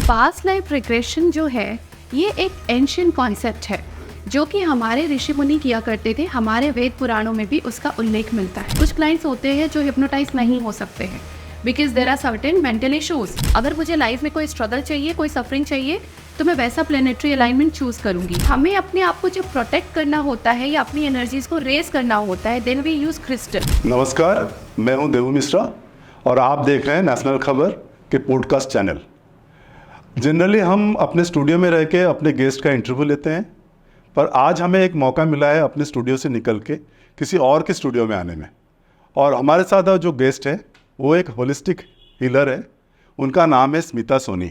Past life regression जो है ये एक एंशियंट कॉन्सेप्ट है जो कि हमारे ऋषि मुनि किया करते थे। हमारे वेद पुराणों में भी उसका उल्लेख मिलता है। कुछ क्लाइंट्स होते हैं जो हिप्नोटाइज नहीं हो सकते हैं because there are certain mental issues. अगर मुझे लाइफ में कोई स्ट्रगल चाहिए, कोई सफरिंग चाहिए, तो मैं वैसा प्लेनेटरी अलाइनमेंट चूज करूंगी। हमें अपने आप को जब प्रोटेक्ट करना होता है या अपनी एनर्जीज को रेज करना होता है, देन वी यूज क्रिस्टल। नमस्कार, मैं हूं देवू मिश्रा और आप देख रहे हैं नेशनल खबर के पॉडकास्ट चैनल। जनरली हम अपने स्टूडियो में रह के अपने गेस्ट का इंटरव्यू लेते हैं, पर आज हमें एक मौका मिला है अपने स्टूडियो से निकल के किसी और के स्टूडियो में आने में। और हमारे साथ जो गेस्ट है वो एक होलिस्टिक हीलर है। उनका नाम है Smita Soni.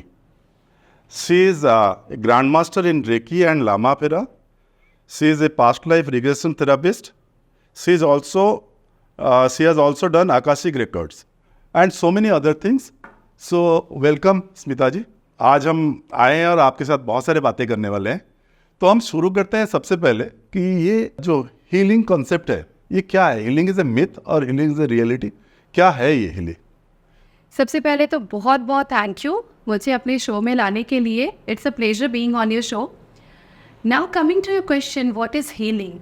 She is grand master in reiki and lama fera. She is a past life regression therapist. She has also done akashic records and so many other things. So welcome Smita ji. आज हम आए हैं और आपके साथ बहुत सारे बातें करने वाले हैं। तो हम शुरू करते हैं सबसे पहले कि ये जो हीलिंग कॉन्सेप्ट है ये क्या है? हीलिंग इज़ ए मिथ और हीलिंग इज़ ए रियलिटी? क्या है ये हीलिंग? सबसे पहले तो बहुत बहुत थैंक यू मुझे अपने शो में लाने के लिए। It's a pleasure being on your show. Now coming to your question, what is healing?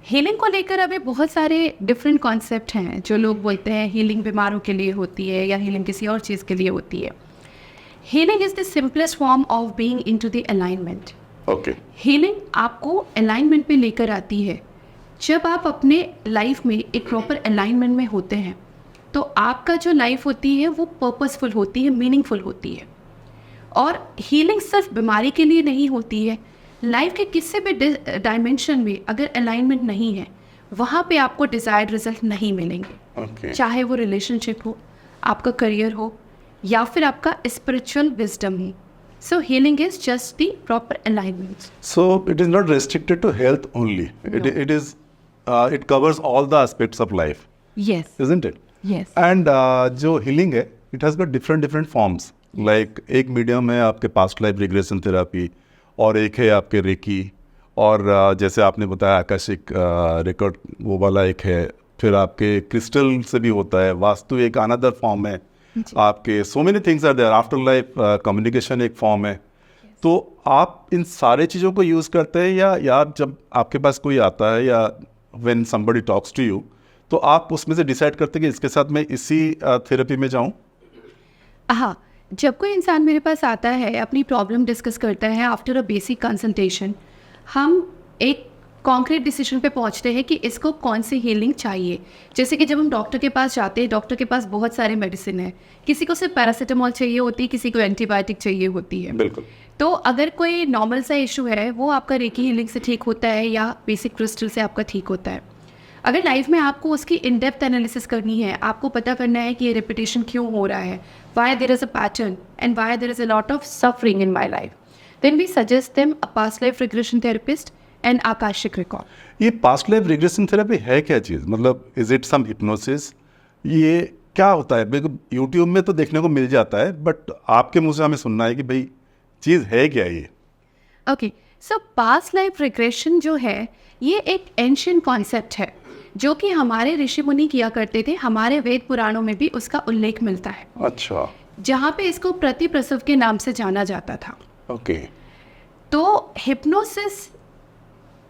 Healing को लेकर अभी बहुत सारे डिफरेंट कॉन्सेप्ट हैं। जो लोग बोलते हैं हीलिंग बीमारों के लिए होती है या हीलिंग किसी और चीज़ के लिए होती है। Healing is the simplest form of being into the alignment. Okay. Healing आपको अलाइनमेंट पे लेकर आती है। जब आप अपने लाइफ में एक प्रॉपर अलाइनमेंट में होते हैं तो आपका जो लाइफ होती है वो पर्पसफुल होती है, मीनिंगफुल होती है। और हीलिंग सिर्फ बीमारी के लिए नहीं होती है। लाइफ के किसी भी डायमेंशन में अगर अलाइनमेंट नहीं है वहाँ पे आपको डिज़ायर्ड रिजल्ट नहीं मिलेंगे। Okay. चाहे वो रिलेशनशिप हो, आपका करियर हो या फिर आपका स्पिरिचुअल विजडम हो। So healing is just the proper alignment. So it is not restricted to health only. No. It covers all the aspects of life, Yes. isn't it? Yes. And जो healing है, it has got different forms. Like एक medium है आपके past life regression therapy और एक है आपके recce और जैसे आपने बताया आकाशिक रिकॉर्ड वो वाला एक है। फिर आपके क्रिस्टल से भी होता है। वास्तु एक अनदर फॉर्म है आपके। So many things are there. After life communication एक फॉर्म है। तो आप इन सारे चीज़ों को यूज़ करते हैं या जब आपके पास कोई आता है या when somebody talks to you तो आप उसमें से डिसाइड करते हैं कि इसके साथ मैं इसी थेरेपी में जाऊँ? हाँ, जब कोई इंसान मेरे पास आता है, अपनी प्रॉब्लम डिस्कस करता है, आफ्टर अ बेसिक कंसल्टेशन हम एक कॉन्क्रीट डिसीजन पे पहुंचते हैं कि इसको कौन सी हीलिंग चाहिए। जैसे कि जब हम डॉक्टर के पास जाते हैं, डॉक्टर के पास बहुत सारे मेडिसिन है। किसी को सिर्फ पैरासीटामॉल चाहिए होती है, किसी को एंटीबायोटिक चाहिए होती है। बिल्कुल। तो अगर कोई नॉर्मल सा इशू है वो आपका रेकी हीलिंग से ठीक होता है या बेसिक क्रिस्टल से आपका ठीक होता है। अगर लाइफ में आपको उसकी इन डेप्थ एनालिसिस करनी है, आपको पता करना है कि ये रिपीटेशन क्यों हो रहा है, why there is a pattern and why there is a lot of suffering in my life, then we suggest them a past life regression therapist and akashic record. ये पास्ट लाइफ रिग्रेशन थेरेपी है क्या चीज़? मतलब is it some hypnosis? ये क्या होता है? बिल्कुल YouTube में तो देखने को मिल जाता है, बट आपके मुँह से हमें सुनना है कि भाई चीज़ है क्या ये? ओके, सो पास्ट लाइफ रिग्रेशन जो है ये एक एंशियंट कॉन्सेप्ट है जो कि हमारे ऋषि मुनि किया करते थे। हमारे वेद पुराणों में भी उसका उल्लेख मिलता है। अच्छा। जहाँ पे इसको प्रतिप्रसव के नाम से जाना जाता था। ओके। तो हिप्नोसिस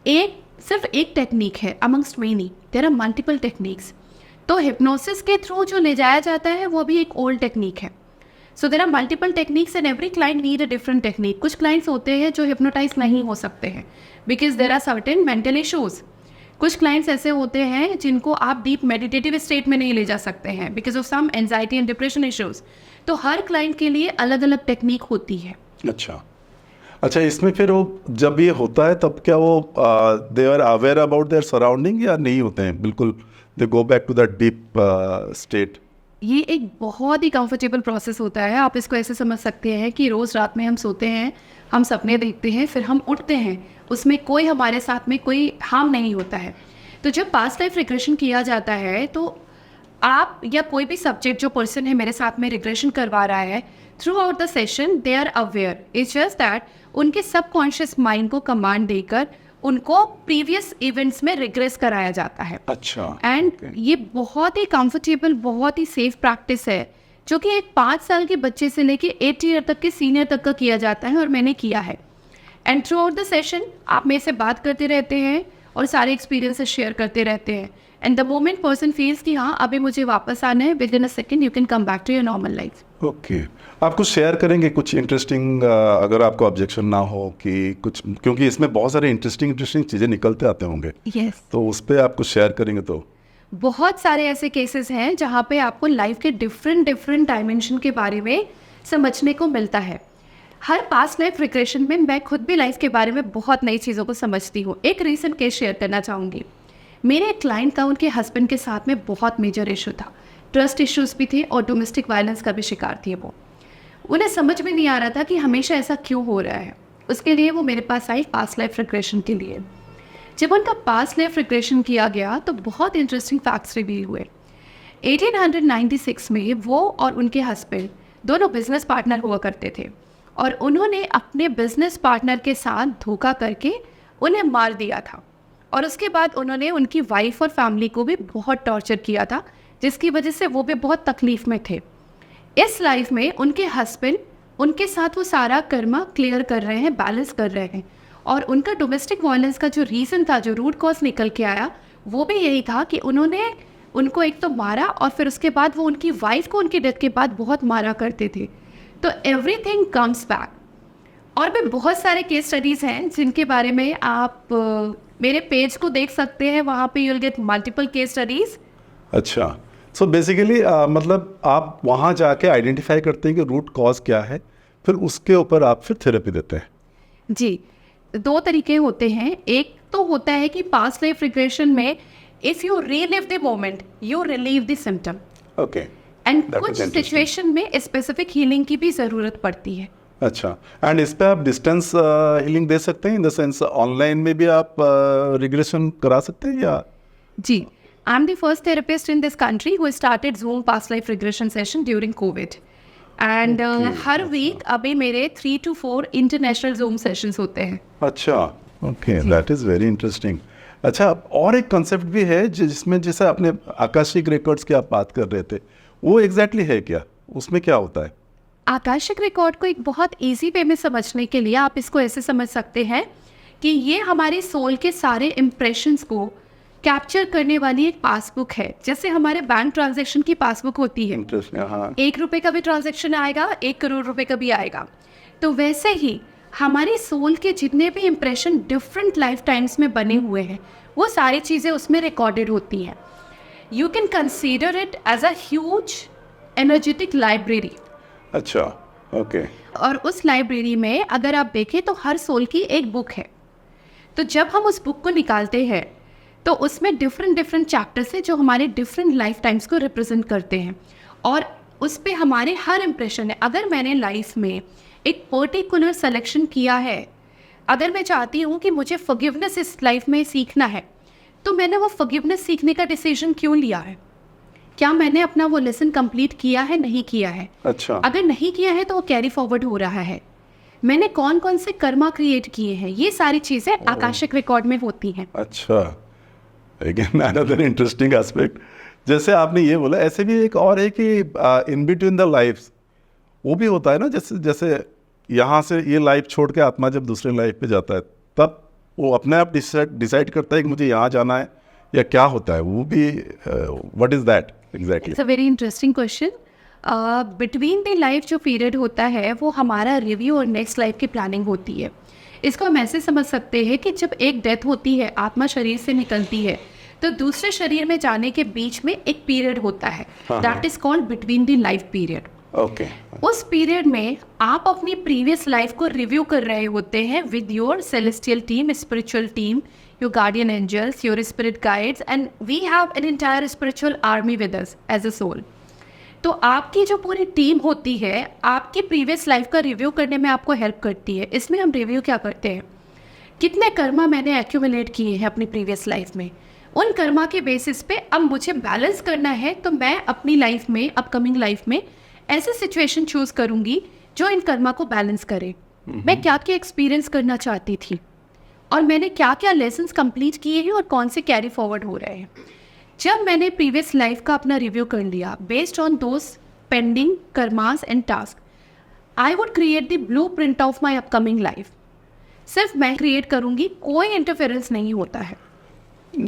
सिर्फ एक टेक्निक है amongst many, there are multiple techniques. तो हिप्नोसिस के थ्रू जो ले जाया जाता है वो भी एक ओल्ड टेक्निक है। So there are multiple techniques and every client need a different technique. कुछ क्लाइंट्स होते हैं जो हिप्नोटाइज नहीं हो सकते हैं because there are certain mental issues. कुछ क्लाइंट्स ऐसे होते हैं जिनको आप डीप मेडिटेटिव स्टेट में नहीं ले जा सकते हैं because of some anxiety and depression issues. तो हर क्लाइंट के लिए अलग अलग टेक्निक होती है। अच्छा, इसमें फिर वो जब ये होता है तब क्या वो they are aware about their surrounding या नहीं होते हैं? बिल्कुल they go back to that deep state. ये एक बहुत ही कंफर्टेबल प्रोसेस होता है। आप इसको ऐसे समझ सकते हैं कि रोज़ रात में हम सोते हैं, हम सपने देखते हैं, फिर हम उठते हैं, उसमें कोई हमारे साथ में कोई हार्म नहीं होता है। तो जब पास्ट लाइफ रिग्रेशन किया जाता है तो आप या कोई भी सब्जेक्ट जो पर्सन है मेरे साथ में रिग्रेशन करवा रहा है, throughout the session they are aware. It's just that उनके सबकॉन्शियस माइंड को कमांड देकर उनको प्रीवियस इवेंट्स में रिग्रेस कराया जाता है। अच्छा। एंड ये बहुत ही कंफर्टेबल, बहुत ही सेफ प्रैक्टिस है जो कि एक 5 साल के बच्चे से लेके 8 ईयर तक के सीनियर तक का किया जाता है और मैंने किया है। And through out the session आप मेरे से बात करते रहते हैं और सारे एक्सपीरियंसेस शेयर करते रहते हैं। And the moment person feels कि हाँ अभी मुझे वापस आना है, within a second you can come back to your normal life. Okay, आप कुछ शेयर करेंगे कुछ इंटरेस्टिंग, अगर आपको ऑब्जेक्शन ना हो कि कुछ, क्योंकि इसमें बहुत सारे इंटरेस्टिंग चीज़ें निकलते आते होंगे। यस, तो उस पर आप कुछ शेयर करेंगे तो। बहुत सारे ऐसे केसेस हैं जहाँ पे आपको लाइफ के डिफरेंट डायमेंशन के बारे में समझने को मिलता है। हर पास्ट लाइफ रिग्रेशन में मैं खुद भी लाइफ के बारे में बहुत नई चीज़ों को समझती हूँ। एक रीसेंट केस शेयर करना चाहूँगी। मेरे एक क्लाइंट का उनके हस्बैंड के साथ में बहुत मेजर इशू था, ट्रस्ट इश्यूज भी थे और डोमेस्टिक वायलेंस का भी शिकार थी वो। उन्हें समझ में नहीं आ रहा था कि हमेशा ऐसा क्यों हो रहा है। उसके लिए वो मेरे पास आई पास्ट लाइफ रिग्रेशन के लिए। जब उनका पास्ट लाइफ रिग्रेशन किया गया तो बहुत इंटरेस्टिंग फैक्ट्स रिवील हुए। 1896 में वो और उनके हस्बैंड दोनों बिजनेस पार्टनर हुआ करते थे और उन्होंने अपने बिजनेस पार्टनर के साथ धोखा करके उन्हें मार दिया था। और उसके बाद उन्होंने उनकी वाइफ और फैमिली को भी बहुत टॉर्चर किया था, जिसकी वजह से वो भी बहुत तकलीफ में थे। इस लाइफ में उनके हस्बैंड उनके साथ वो सारा कर्मा क्लियर कर रहे हैं, बैलेंस कर रहे हैं। और उनका डोमेस्टिक वायलेंस का जो रीज़न था, जो रूट कॉज निकल के आया, वो भी यही था कि उन्होंने उनको एक तो मारा और फिर उसके बाद वो उनकी वाइफ को उनकी डेथ के बाद बहुत मारा करते थे। तो एवरीथिंग कम्स बैक। और भी बहुत सारे केस स्टडीज़ हैं जिनके बारे में आप मेरे पेज को देख सकते हैं, वहाँ पे you will get multiple case studies. अच्छा, सो बेसिकली मतलब आप वहाँ जाके आइडेंटिफाई करते हैं कि रूट कॉज क्या है, फिर उसके ऊपर आप फिर थेरेपी देते हैं। जी, 2 तरीके होते हैं। एक तो होता है कि पास्ट लाइफ रिग्रेशन में if you relive the moment you relieve the symptom. Okay, and That कुछ is interesting. सिचुएशन में स्पेसिफिक हीलिंग की भी ज़रूरत पड़ती है। अच्छा, एंड इस पे आप डिस्टेंस हीलिंग दे सकते हैं, इन द सेंस ऑनलाइन में भी आप रिग्रेशन करा सकते हैं या? जी, I am the first therapist in this country who started Zoom past life regression session during Covid. And हर वीक अभी मेरे 3 to 4 इंटरनेशनल Zoom सेशंस होते हैं। अच्छा, okay, that is very interesting. अच्छा, और एक कंसेप्ट भी है जिसमें जैसे अपने आकाशिक रिकॉर्ड्स की आप बात कर रहे थे, वो एग्जैक्टली है क्या, उसमें क्या होता है? आकाशिक रिकॉर्ड को एक बहुत इजी वे में समझने के लिए आप इसको ऐसे समझ सकते हैं कि ये हमारी सोल के सारे इम्प्रेशंस को कैप्चर करने वाली एक पासबुक है। जैसे हमारे बैंक ट्रांजैक्शन की पासबुक होती है, इंटरेस्टिंग, हाँ। 1 रुपये का भी ट्रांजैक्शन आएगा, 1 करोड़ रुपए का भी आएगा। तो वैसे ही हमारी सोल के जितने भी इम्प्रेशन डिफरेंट लाइफ टाइम्स में बने हुए हैं, वो सारी चीज़ें उसमें रिकॉर्डेड होती हैं। You can consider it as a huge energetic library. अच्छा, ओके। और उस लाइब्रेरी में अगर आप देखें तो हर सोल की एक बुक है। तो जब हम उस बुक को निकालते हैं तो उसमें डिफरेंट चैप्टर्स है जो हमारे डिफरेंट लाइफ टाइम्स को रिप्रेजेंट करते हैं और उस पे हमारे हर इम्प्रेशन है। अगर मैंने लाइफ में एक पर्टिकुलर सिलेक्शन किया है, अगर मैं चाहती हूँ कि मुझे फॉरगिवनेस इस लाइफ में सीखना है, तो मैंने वो फॉरगिवनेस सीखने का डिसीजन क्यों लिया है? क्या मैंने अपना वो लेसन कंप्लीट किया है, नहीं किया है? अच्छा, अगर नहीं किया है तो वो कैरी फॉरवर्ड हो रहा है। मैंने कौन कौन से कर्मा क्रिएट किए हैं, ये सारी चीज़ें आकाशिक रिकॉर्ड में होती हैं। अच्छा, अगेन अनदर इंटरेस्टिंग एस्पेक्ट। जैसे आपने ये बोला, ऐसे भी एक और है कि इन बिटवीन द लाइफ्स वो भी होता है ना, जैसे यहाँ से ये लाइफ छोड़ के आत्मा जब दूसरे लाइफ पे जाता है, तब वो अपने आप डिसाइड करता है कि मुझे यहाँ जाना है, या क्या होता है वो भी? What is that exactly? It's a very interesting question. Between the life जो पीरियड होता है वो हमारा रिव्यू और नेक्स्ट लाइफ की प्लानिंग होती है। इसको हम ऐसे समझ सकते हैं कि जब एक डेथ होती है, आत्मा शरीर से निकलती है, तो दूसरे शरीर में जाने के बीच में एक पीरियड होता है, that is called between the life period. Okay, उस पीरियड में आप अपनी प्रीवियस लाइफ को रिव्यू कर रहे होते हैं with your celestial team, spiritual team, your guardian angels, your spirit guides, and we have an entire spiritual army with us as a soul. तो आपकी जो पूरी टीम होती है आपकी प्रीवियस लाइफ का रिव्यू करने में आपको हेल्प करती है। इसमें हम रिव्यू क्या करते हैं, कितने कर्मा मैंने एक्यूमुलेट किए हैं अपनी प्रीवियस लाइफ में, उन कर्मा के बेसिस पे अब मुझे बैलेंस करना है, तो मैं अपनी लाइफ में, अपकमिंग लाइफ में ऐसे सिचुएशन चूज करूँगी जो इन कर्मा को बैलेंस करे। मैं क्या क्या एक्सपीरियंस करना चाहती थी और मैंने क्या क्या लेसन्स कंप्लीट किए हैं और कौन से कैरी फॉरवर्ड हो रहे हैं। जब मैंने प्रीवियस लाइफ का अपना रिव्यू कर लिया based on those pending karmas and tasks. I would create the blueprint of my upcoming life. सिर्फ मैं क्रिएट करूँगी, कोई इंटरफेरेंस नहीं होता है.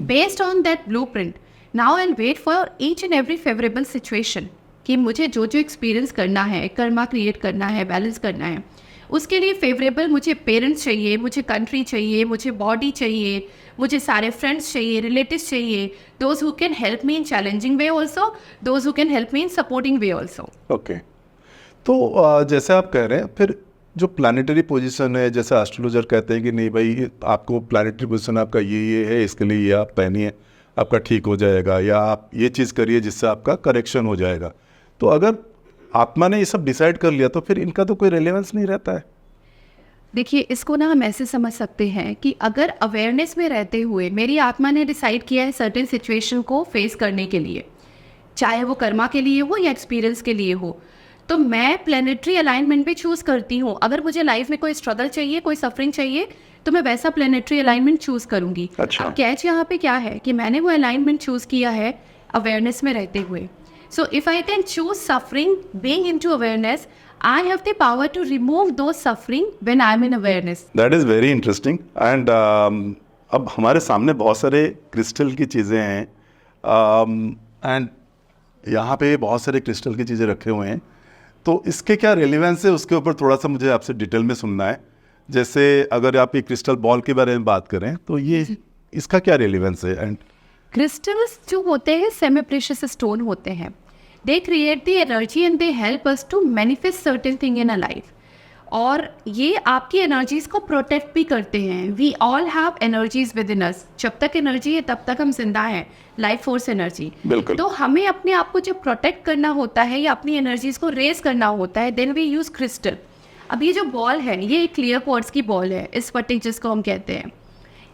Based on that blueprint, now I'll wait for each and every favorable situation कि मुझे जो जो एक्सपीरियंस करना है, कर्मा क्रिएट करना है, बैलेंस करना है, उसके लिए फेवरेबल मुझे पेरेंट्स चाहिए, मुझे कंट्री चाहिए, मुझे बॉडी चाहिए, मुझे सारे फ्रेंड्स चाहिए, रिलेटिव्स चाहिए, those who can help me in challenging way also, those who can help me in supporting way also. Okay. तो जैसे आप कह रहे हैं, फिर जो प्लानिटरी पोजीशन है, जैसे एस्ट्रोलॉजर कहते हैं कि नहीं भाई आपको प्लानिटरी पोजीशन आपका ये है, इसके लिए ये आप पहनिए, आपका ठीक हो जाएगा, या आप ये चीज़ करिए जिससे आपका करेक्शन हो जाएगा. तो अगर आत्मा ने ये सब डिसाइड कर लिया तो फिर इनका तो कोई रेलेवेंस नहीं रहता है. देखिए, इसको ना हम ऐसे समझ सकते हैं कि अगर अवेयरनेस में रहते हुए मेरी आत्मा ने डिसाइड किया है सर्टेन सिचुएशन को फेस करने के लिए, चाहे वो कर्मा के लिए हो या एक्सपीरियंस के लिए हो, तो मैं प्लानिटरी अलाइनमेंट भी चूज़ करती हूँ. अगर मुझे लाइफ में कोई स्ट्रगल चाहिए, कोई सफरिंग चाहिए, तो मैं वैसा प्लानिटरी अलाइनमेंट चूज़ करूँगी. अच्छा. अब कैच यहाँ पे क्या है कि मैंने वो अलाइनमेंट चूज़ किया है अवेयरनेस में रहते हुए. So if I can choose suffering being into awareness, I have the power to remove those suffering when I am in awareness. That is very interesting. And अब हमारे सामने बहुत सारे क्रिस्टल की चीज़ें हैं, एंड यहाँ पे बहुत सारे क्रिस्टल की चीज़ें रखे हुए हैं. तो इसके क्या रेलिवेंस है, उसके ऊपर थोड़ा सा मुझे आपसे डिटेल में सुनना है. जैसे अगर आप ये क्रिस्टल बॉल के बारे में बात करें तो ये इसका क्या रेलिवेंस है? एंड क्रिस्टल्स जो होते हैं सेमी प्रेशियस स्टोन होते हैं. They create the energy and they help us to manifest certain thing in a life. और ये आपकी एनर्जीज को प्रोटेक्ट भी करते हैं. We all have energies within us. जब तक एनर्जी है तब तक हम जिंदा हैं, लाइफ फोर्स एनर्जी. बिल्कुल. तो हमें अपने आप को जब प्रोटेक्ट करना होता है या अपनी एनर्जीज को रेज करना होता है, देन वी यूज क्रिस्टल. अब ये जो बॉल है, ये एक क्लियर क्वार्ट्ज की बॉल है, इस फटिक जिसको हम कहते हैं.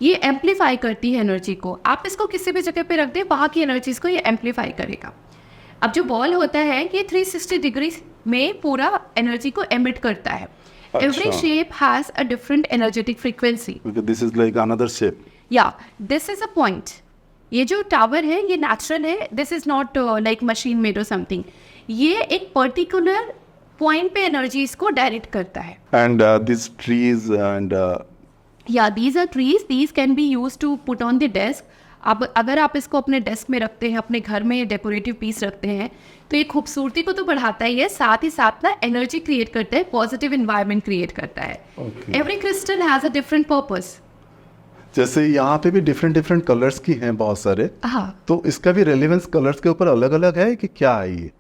ये एम्पलीफाई करती है एनर्जी को. आप इसको किसी भी जगह पे रख दें, वहाँ की एनर्जीज को ये एम्पलीफाई करेगा. अब जो बॉल होता है ये 360 डिग्री में पूरा एनर्जी को एमिट करता है. Every shape has a different energetic frequency. This is like another shape. या दिस इज अ पॉइंट. ये जो टावर है ये नेचुरल है. This is not like machine made or something. ये एक पर्टिकुलर पॉइंट पे एनर्जीज को डायरेक्ट करता है. एंड दिस ट्रीज एंड या these are trees. These can be use to put on the desk. अब अगर आप इसको अपने डेस्क में रखते हैं, अपने घर में डेकोरेटिव पीस रखते हैं, तो ये खूबसूरती को तो बढ़ाता ही है, साथ ही साथ ना एनर्जी क्रिएट करता है, पॉजिटिव एनवायरनमेंट क्रिएट करता है. Every crystal has a different purpose. जैसे यहाँ पे भी डिफरेंट कलर्स की हैं बहुत सारे. हाँ. तो इसका भी रेलेवेंस कलर्स के ऊपर अलग अलग है कि क्या है?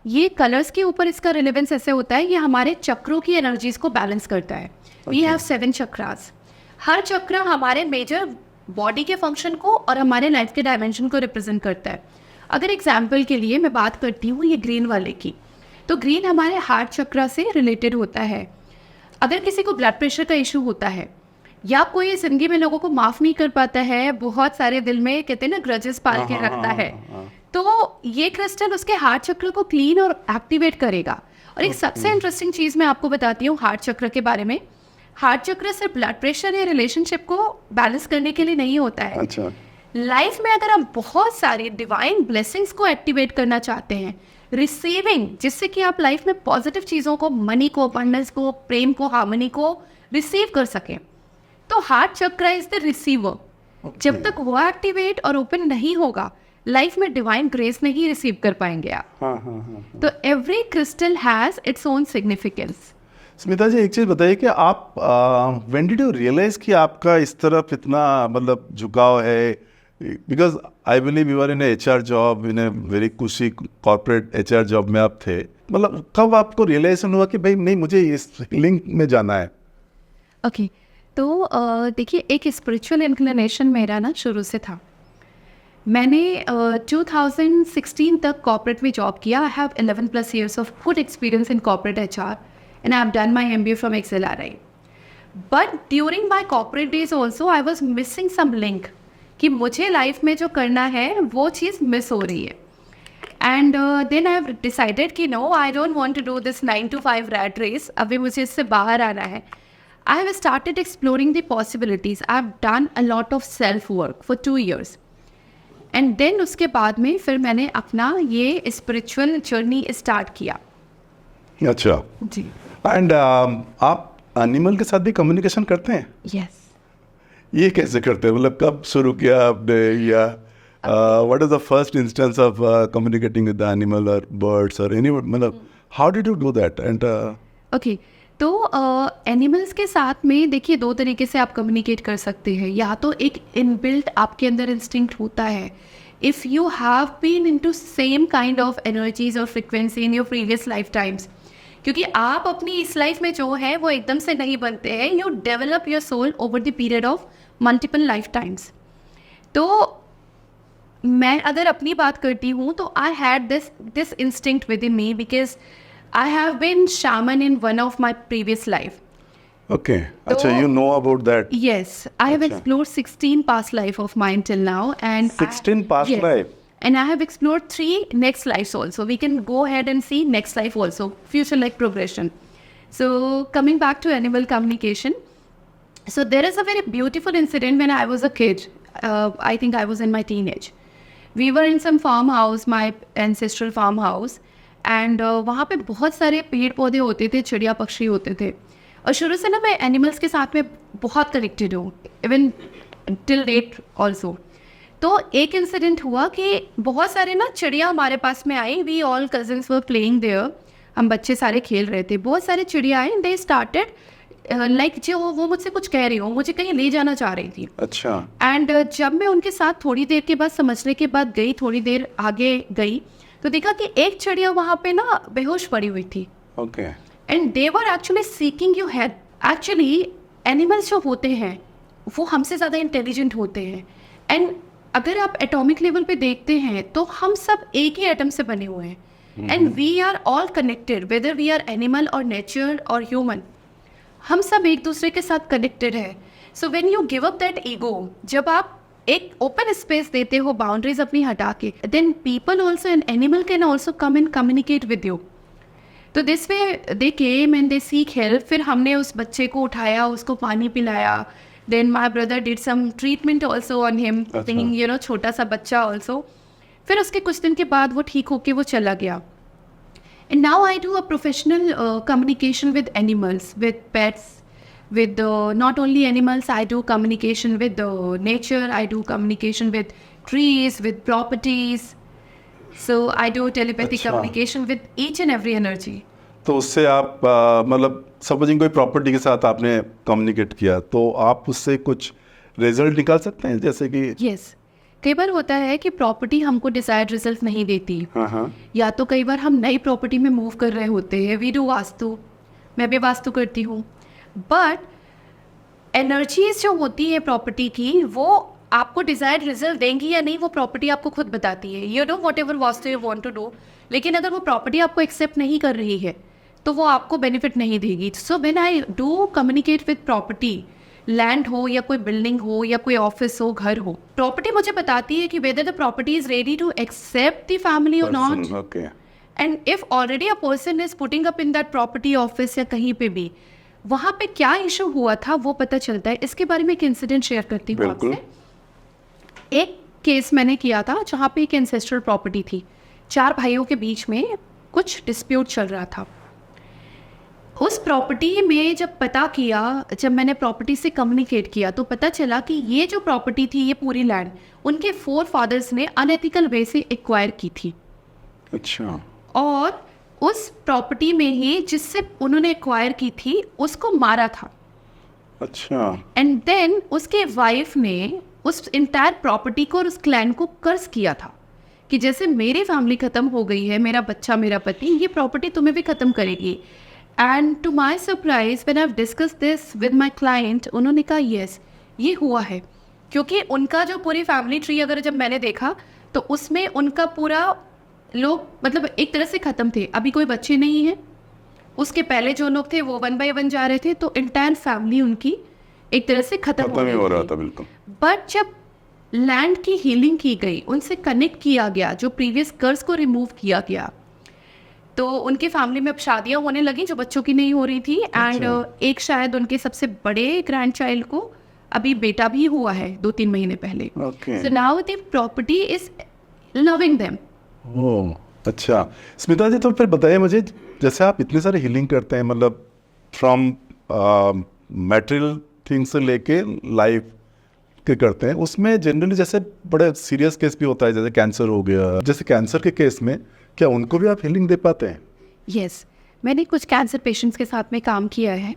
ये कलर्स के ऊपर इसका रिलेवेंस ऐसे होता है, ये हमारे चक्रों की एनर्जीज को बैलेंस करता है. We have 7 chakras. हर चक्र हमारे मेजर बॉडी के फंक्शन को और हमारे लाइफ के डायमेंशन को रिप्रेजेंट करता है. अगर एग्जाम्पल के लिए मैं बात करती हूँ ये ग्रीन वाले की, तो ग्रीन हमारे हार्ट चक्र से रिलेटेड होता है. अगर किसी को ब्लड प्रेशर का इशू होता है, या कोई ज़िंदगी में लोगों को माफ़ नहीं कर पाता है, बहुत सारे दिल में कहते हैं ना ग्रजेस पाल के रखता है, तो ये क्रिस्टल उसके हार्ट चक्र को क्लीन और एक्टिवेट करेगा. और एक सबसे इंटरेस्टिंग चीज़ मैं आपको बताती हूँ हार्ट चक्र के बारे में. हार्ट चक्र सिर्फ ब्लड प्रेशर या रिलेशनशिप को बैलेंस करने के लिए नहीं होता है. अच्छा. लाइफ में अगर हम बहुत सारी डिवाइन ब्लेसिंग्स को एक्टिवेट करना चाहते हैं, रिसीविंग, जिससे कि आप लाइफ में पॉजिटिव चीज़ों को, मनी को, अबंडेंस को, प्रेम को, हार्मनी को रिसीव कर सकें, तो हार्ट चक्र इज द रिसीवर. जब तक वो एक्टिवेट और ओपन नहीं होगा, लाइफ में डिवाइन ग्रेस नहीं रिसीव कर पाएंगे आप. तो every crystal has its own significance. Smita ji, एक चीज़ बताइए कि आप व्हेन डिड यू रियलाइज कि आपका इस तरफ इतना मतलब झुकाव है? Because I believe you are in HR job, in a very cushy corporate HR job में आप थे. मतलब कब आपको रियलाइजेशन हुआ कि भाई नहीं, मुझे इस लिंक में जाना है? ओके. तो देखिए, एक स्पिरिचुअल इंक्लिनेशन मेरा ना शुरू से था. मैंने 2016 तक कॉर्पोरेट में जॉब किया. I have 11+ years of good experience in corporate HR. And I have done my MBA from XLRI. But during my corporate days also, I was missing some link कि मुझे लाइफ में जो करना है वो चीज़ miss हो रही है. And then I have decided कि no, I don't want to do this 9 to 5 rat race. अभी मुझे इससे बाहर आना है. I have started exploring the possibilities. I have done a lot of self work for 2 years. And then उसके बाद में फिर मैंने अपना ये स्पिरिचुअल जर्नी स्टार्ट किया। अच्छा। जी। एंड आप एनिमल के साथ भी कम्युनिकेशन करते हैं? यस। ये कैसे करते हैं, मतलब कब शुरू किया आपने, या what is the first instance of communicating with the animal और बर्ड्स और एनी, मतलब how did you do that? And okay, तो एनिमल्स के साथ में देखिए 2 तरीके से आप कम्युनिकेट कर सकते हैं। या तो एक इनबिल्ट आपके अंदर इंस्टिंक्ट होता है, if you have been into same kind of energies और frequency in your previous life times, क्योंकि आप अपनी इस लाइफ में जो है वो एकदम से नहीं बनते हैं। You develop your soul over the period of multiple life times. तो मैं अगर अपनी बात करती हूँ तो I had this instinct within me because I have been shaman in one of my previous life. Okay, अच्छा, you know about that? Yes, I have अच्छा। explored 16 past life of mine till now, and 16 past life? and I have explored 3 next lives also. We can go ahead and see next life also, future life progression. So coming back to animal communication, so there is a very beautiful incident when I was a kid. I think I was in my teenage. We were in some farmhouse, my ancestral farmhouse. And वहाँ पे बहुत सारे पेड़ पौधे होते थे, चिड़िया पक्षी होते थे। और शुरू से ना मैं एनिमल्स के साथ में बहुत कनेक्टेड हूँ, इवन टिल डेट ऑल्सो। तो एक इंसिडेंट हुआ कि बहुत सारे ना चिड़िया हमारे पास में आई। We all cousins were playing there, हम बच्चे सारे खेल रहे थे। बहुत सारे चिड़िया आए, दे स्टार्टेड लाइक जो वो मुझसे कुछ कह रही हो, मुझे कहीं ले जाना चाह रही थी। अच्छा। एंड जब मैं उनके साथ थोड़ी देर के बाद समझने के बाद गई, थोड़ी देर आगे गई, तो देखा कि एक चिड़िया वहाँ पे ना बेहोश पड़ी हुई थी। Okay. And they were actually seeking you help. Actually animals जो होते हैं वो हमसे ज़्यादा इंटेलिजेंट होते हैं। एंड अगर आप एटॉमिक लेवल पे देखते हैं तो हम सब एक ही एटम से बने हुए हैं। And we are all connected, whether we are animal और नेचर और ह्यूमन, हम सब एक दूसरे के साथ कनेक्टेड है। So when you give up that ego, जब आप एक ओपन स्पेस देते हो, बाउंड्रीज अपनी हटा के, then people also and animal can also come and communicate with you. तो this way they came and they seek help. फिर हमने उस बच्चे को उठाया, उसको पानी पिलाया। Then my brother did some treatment also on him, thinking you know छोटा सा बच्चा ऑल्सो। फिर उसके कुछ दिन के बाद वो ठीक होके वो चला गया। And now I do a professional communication with animals, with pets, with not only animals. I do communication with nature, I do communication with trees, with properties, so I do telepathic अच्छा। communication with each and every energy. तो उससे आप मतलब supposing कोई property के साथ आपने communicate किया, तो आप उससे कुछ रिजल्ट निकाल सकते हैं, जैसे कि? Yes, कई बार होता है कि प्रॉपर्टी हमको डिजायर्ड रिजल्ट नहीं देती। हाँ। या तो कई बार हम नई प्रॉपर्टी में मूव कर रहे होते हैं। वी डू वास्तु, मैं भी वास्तु करती हूँ। बट एनर्जीज जो होती है प्रॉपर्टी की, वो आपको डिजायर्ड रिजल्ट देंगी या नहीं, वो प्रॉपर्टी आपको खुद बताती है। यू नो वॉट एवर वास्तु यू वॉन्ट टू डू, लेकिन अगर वो प्रॉपर्टी आपको एक्सेप्ट नहीं कर रही है तो वो आपको बेनिफिट नहीं देगी। So when I do communicate with property, land हो या कोई बिल्डिंग हो या कोई ऑफिस हो, घर हो, प्रॉपर्टी मुझे बताती है कि whether the property is ready to accept the family और not. Okay. And if already a person is putting up in that property, office या कहीं पे भी, वहाँ पे क्या इशू हुआ था वो पता चलता है। इसके बारे में एक इंसिडेंट शेयर करती हूँ आपसे। एक केस मैंने किया था जहाँ पे एक एंसेस्ट्रल प्रॉपर्टी थी, 4 भाइयों के बीच में कुछ डिस्प्यूट चल रहा था। उस प्रॉपर्टी में जब पता किया, जब मैंने प्रॉपर्टी से कम्युनिकेट किया, तो पता चला कि ये जो प्रॉपर्टी थी, ये पूरी लैंड उनके 4 फादर्स ने अनएथिकल वे से एक्वायर की थी। अच्छा। और उस प्रॉपर्टी में ही जिससे उन्होंने एक्वायर की थी उसको मारा था। अच्छा। एंड देन उसके वाइफ ने उस इंटायर प्रॉपर्टी को और उस क्लैन को कर्ज किया था कि जैसे मेरी फैमिली ख़त्म हो गई है, मेरा बच्चा, मेरा पति, ये प्रॉपर्टी तुम्हें भी ख़त्म करेगी। And to my surprise when I have discuss this with my client, उन्होंने कहा यस, ये हुआ है। क्योंकि उनका जो पूरी फैमिली ट्री अगर जब मैंने देखा तो उसमें उनका पूरा लोग मतलब एक तरह से ख़त्म थे। अभी कोई बच्चे नहीं हैं, उसके पहले जो लोग थे वो 1 by 1 जा रहे थे, तो इंटायर फैमिली उनकी एक तरह से ख़त्म हो रहा था। बिल्कुल। बट जब लैंड की हीलिंग की गई, उनसे कनेक्ट किया गया, जो प्रीवियस कर्ज को रिमूव किया गया, तो उनके फैमिली में अब शादियाँ होने लगी जो बच्चों की नहीं हो रही थी। एंड एक शायद उनके सबसे बड़े ग्रैंड चाइल्ड को अभी बेटा भी हुआ है 2-3 महीने पहले. Okay. So now the property is loving them. ओह अच्छा. स्मिता जी, तो फिर बताइए मुझे, जैसे आप इतने सारे हीलिंग करते हैं, मतलब फ्रॉम मटेरियल थिंग्स से लेके लाइफ के करते हैं, उसमें जनरली जैसे बड़े सीरियस केस भी होता है, जैसे कैंसर हो गया, जैसे कैंसर के केस में क्या उनको भी आप हीलिंग दे पाते हैं? यस, मैंने कुछ कैंसर पेशेंट्स के साथ में काम किया है,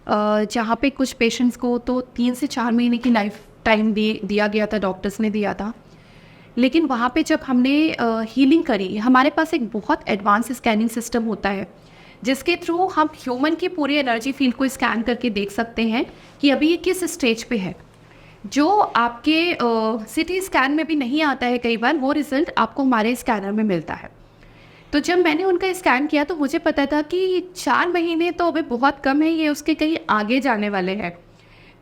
जहाँ पे कुछ पेशेंट्स को तो 3 से 4 महीने की लाइफ टाइम दिया गया था, डॉक्टर्स ने दिया था. लेकिन वहाँ पे जब हमने हीलिंग करी, हमारे पास एक बहुत एडवांस स्कैनिंग सिस्टम होता है जिसके थ्रू हम ह्यूमन की पूरी एनर्जी फील्ड को स्कैन करके देख सकते हैं कि अभी ये किस स्टेज पे है. जो आपके सिटी स्कैन में भी नहीं आता है कई बार, वो रिजल्ट आपको हमारे स्कैनर में मिलता है. तो जब मैंने उनका स्कैन किया तो मुझे पता था कि 4 महीने तो अभी बहुत कम है, ये उसके कहीं आगे जाने वाले हैं.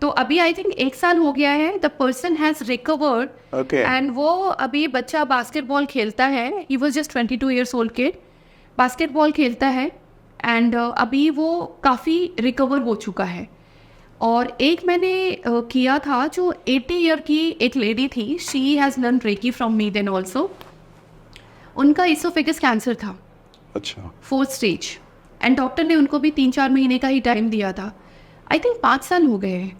तो अभी आई थिंक 1 साल हो गया है, the person has recovered and वो अभी बच्चा बास्केटबॉल खेलता है. He was just 22 years old kid, basketball खेलता है एंड अभी वो काफ़ी रिकवर हो चुका है. और एक मैंने किया था जो 80 ईयर की एक लेडी थी, she has learn reiki from me then also. उनका इसोफेगस कैंसर था, अच्छा, 4th स्टेज, एंड डॉक्टर ने उनको भी 3-4 महीने का ही टाइम दिया था. आई थिंक 5 साल हो गए हैं.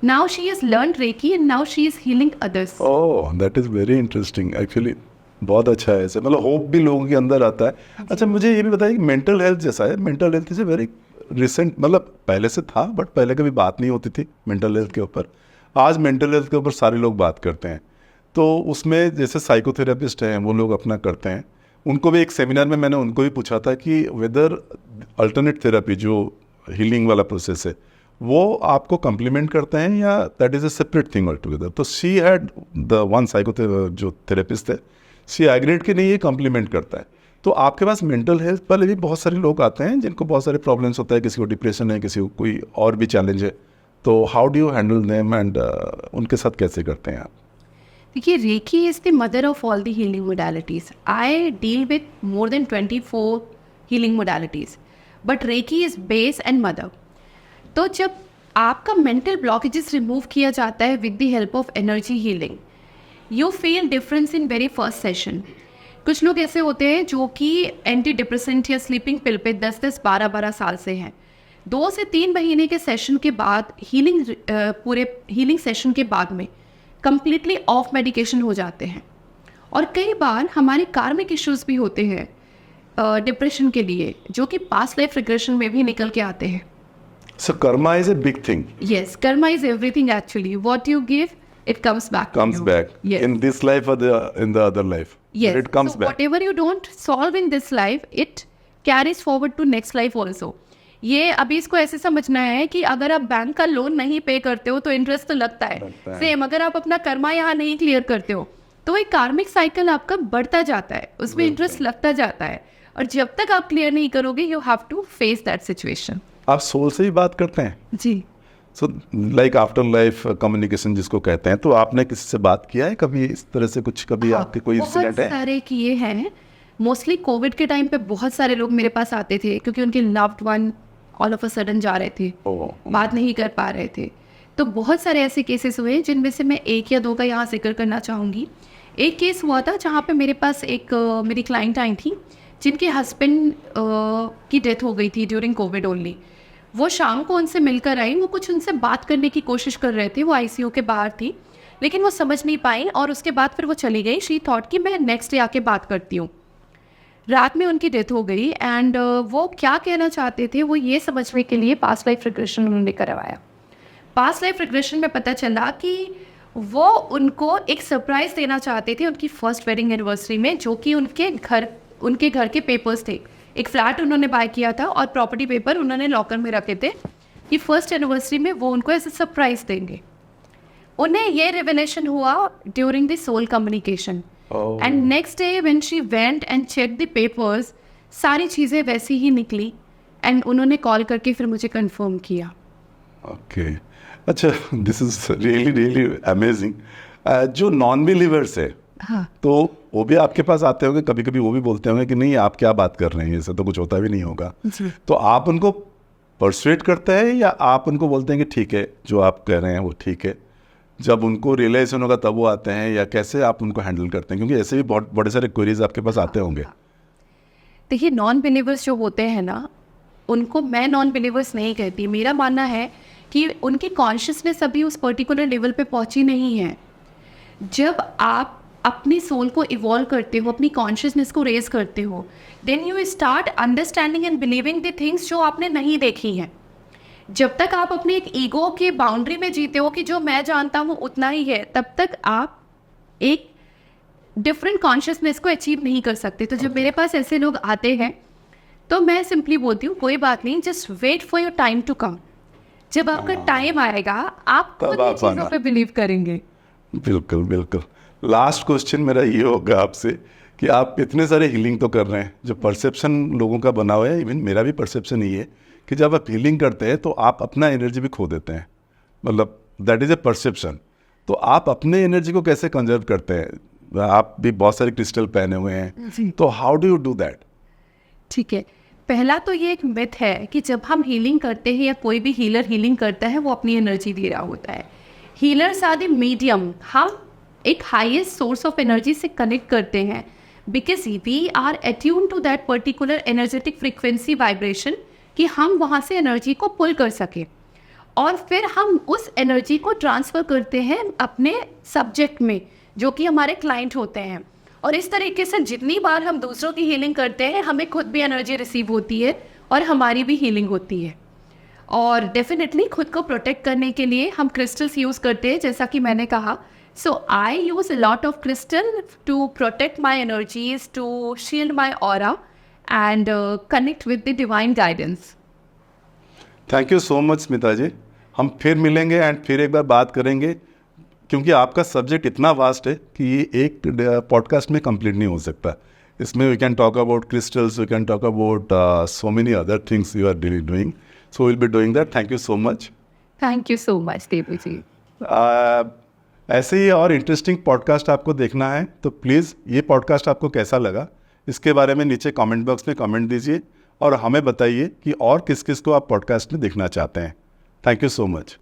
Now she has learn recce and now she is healing others. Oh that is very interesting actually. बहुत अच्छा है ऐसे, मतलब होप भी लोगों के अंदर आता है. अच्छा, मुझे ये भी बताइए कि मेंटल हेल्थ जैसा है, mental health is a very recent, मतलब पहले से था बट पहले कभी बात नहीं होती थी मेंटल हेल्थ के ऊपर. आज मेंटल हेल्थ के ऊपर सारे लोग बात करते हैं. तो उसमें जैसे साइकोथेरेपिस्ट हैं, वो लोग अपना करते हैं. उनको भी एक सेमिनार में मैंने उनको भी पूछा था कि वेदर अल्टरनेट थेरेपी जो हीलिंग वाला प्रोसेस है वो आपको कम्प्लीमेंट करते हैं या that is a separate thing all together. तो शी हैड द वन जो थेरेपिस्ट थे, शी एग्रीड कि नहीं ये कम्प्लीमेंट करता है. तो आपके पास मेंटल हेल्थ वाले भी बहुत सारे लोग आते हैं जिनको बहुत सारे प्रॉब्लम्स होता है, किसी को डिप्रेशन है, किसी को कोई और भी चैलेंज है. तो how do you handle them and उनके साथ कैसे करते हैं आप? देखिए, reiki is the mother of all the healing modalities. I deal with more than 24 healing modalities, but reiki is base and mother. तो जब आपका मेंटल ब्लॉकेजेस रिमूव किया जाता है with the help of energy healing, you feel difference in very first session. कुछ लोग ऐसे होते हैं जो कि एंटी डिप्रेसेंट या स्लीपिंग पिल पे 10-10, 12-12 साल से हैं. 2 से 3 महीने के सेशन के बाद पूरे हीलिंग सेशन के बाद में कम्प्लीटली ऑफ मेडिकेशन हो जाते हैं. और कई बार हमारे कार्मिक इश्यूज भी होते हैं डिप्रेशन के लिए, जो कि पास्ट लाइफ रिग्रेशन में भी निकल के आते हैं. So karma is a big thing. Yes, karma is everything actually. What you give, it comes back. Comes to you. back. Yes. In this life or in the other life. Yes. It comes so back. whatever you don't solve in this life, it carries forward to next life also. ये अभी इसको ऐसे समझना है कि अगर आप bank का लोन नहीं पे करते हो तो इंटरेस्ट तो लगता है. सेम अगर आप अपना कर्मा यहाँ नहीं क्लियर करते हो तो एक कार्मिक साइकिल आपका बढ़ता जाता है, उसमें इंटरेस्ट लगता जाता है. और जब तक आप क्लियर नहीं करोगे, you have to face that situation. आप सोल से ही बात करते हैं? जी. So like after life communication जिसको कहते हैं, तो आपने किसी से बात किया है कभी इस तरह से कुछ, कभी आपके कोई इंसिडेंट है? बहुत सारे किए हैं. मोस्टली कोविड के टाइम पे बहुत सारे लोग मेरे पास आते थे क्योंकि उनके loved one all of a sudden जा रहे थे, बात नहीं कर पा रहे थे. तो बहुत सारे ऐसे केसेस हुए जिनमें से मैं 1 या 2 का यहाँ जिक्र करना चाहूँगी. एक केस हुआ था जहाँ पे मेरे पास एक मेरी क्लाइंट आई थी जिनके हस्बैंड की डेथ हो गई थी ड्यूरिंग कोविड ओनली. वो शाम को उनसे मिलकर आई, वो कुछ उनसे बात करने की कोशिश कर रहे थे. वो आईसीयू के बाहर थी लेकिन वो समझ नहीं पाई और उसके बाद फिर वो चली गई. शी थॉट कि मैं नेक्स्ट डे आके बात करती हूँ. रात में उनकी डेथ हो गई एंड वो क्या कहना चाहते थे वो ये समझने के लिए पास्ट लाइफ रिग्रेशन उन्होंने करवाया. पास्ट लाइफ रिग्रेशन में पता चला कि वो उनको एक सरप्राइज़ देना चाहते थे उनकी फर्स्ट वेडिंग एनिवर्सरी में, जो कि उनके घर के पेपर्स थे. एक फ्लैट उन्होंने बाय किया था और प्रॉपर्टी पेपर उन्होंने लॉकर में रखे थे कि फर्स्ट एनिवर्सरी में वो उनको ऐसे सरप्राइज़ देंगे. उन्हें ये रिवेलेशन हुआ during the soul communication. And next day when she went and check the papers, सारी चीज़ें वैसी ही निकली एंड उन्होंने कॉल करके फिर मुझे कंफर्म किया. ओके, अच्छा, this is really really amazing. जो नॉन बिलीवर्स है, हाँ, तो वो भी आपके पास आते होंगे कभी कभी, वो भी बोलते होंगे कि नहीं आप क्या बात कर रहे हैं, ऐसा तो कुछ होता भी नहीं होगा. तो आप उनको परसुएट करते हैं या आप उनको बोलते हैं कि ठीक है जो आप कह रहे हैं वो ठीक है, जब उनको रियलाइजेशन होगा तब वो आते हैं, या कैसे आप उनको हैंडल करते हैं? क्योंकि ऐसे भी बहुत बड़े सारे क्वेरीज आपके पास आते होंगे। देखिए, नॉन बिलीवर्स जो होते हैं ना, उनको मैं नॉन बिलीवर्स नहीं कहती। मेरा मानना है कि उनकी कॉन्शियसनेस अभी उस पर्टिकुलर लेवल पे पहुंची नहीं है। जब आप अपनी सोल को इवॉल्व करते हो, अपनी कॉन्शियसनेस को रेज करते हो, then you start understanding and believing the things जो आपने नहीं देखी हैं। जब तक आप अपने एक ईगो की बाउंड्री में जीते हो कि जो मैं जानता हूँ उतना ही है, तब तक आप एक डिफरेंट कॉन्शियसनेस को अचीव नहीं कर सकते। तो जब मेरे पास ऐसे लोग आते हैं तो मैं सिंपली बोलती हूँ, कोई बात नहीं, just wait for your time to come. जब आपका टाइम आएगा आप खुद इन चीज़ों पे बिलीव करेंगे। बिल्कुल बिल्कुल। लास्ट क्वेश्चन मेरा ये होगा आपसे कि आप इतने सारे हीलिंग तो कर रहे हैं, जो परसेप्शन लोगों का बना हुआ है, इवन मेरा भी परसेप्शन ये है कि जब आप हीलिंग करते हैं तो आप अपना एनर्जी भी खो देते हैं, मतलब दैट इज़ ए परसेप्शन। तो आप अपने एनर्जी को कैसे कंजर्व करते हैं? आप भी बहुत सारे क्रिस्टल पहने हुए हैं, तो how do you do that? ठीक है, पहला तो ये एक मिथ है कि जब हम हीलिंग करते हैं या कोई भी हीलर हीलिंग करता है वो अपनी एनर्जी दे रहा होता है। Healers are the medium. हम एक हाईएस्ट सोर्स ऑफ एनर्जी से कनेक्ट करते हैं because we are attune to that particular energetic frequency vibration, कि हम वहाँ से एनर्जी को पुल कर सकें और फिर हम उस एनर्जी को ट्रांसफ़र करते हैं अपने सब्जेक्ट में, जो कि हमारे क्लाइंट होते हैं। और इस तरीके से जितनी बार हम दूसरों की हीलिंग करते हैं, हमें खुद भी एनर्जी रिसीव होती है और हमारी भी हीलिंग होती है। और डेफिनेटली खुद को प्रोटेक्ट करने के लिए हम क्रिस्टल्स यूज़ करते हैं, जैसा कि मैंने कहा। So I use a lot of crystal to protect my energies, to shield my aura and connect with the divine guidance. Thank you so much Smita ji. हम फिर मिलेंगे एंड फिर एक बार बात करेंगे, क्योंकि आपका सब्जेक्ट इतना वास्ट है कि ये एक पॉडकास्ट में कंप्लीट नहीं हो सकता। इसमें we can talk about crystals, we can talk about so many other things you are doing, so will be doing that. Thank you so much. Thank you so much Devu ji. ऐसे ही और interesting podcast आपको देखना है तो please ये podcast आपको कैसा लगा इसके बारे में नीचे कमेंट बॉक्स में कमेंट दीजिए और हमें बताइए कि और किस किस को आप पॉडकास्ट में देखना चाहते हैं। Thank you so much.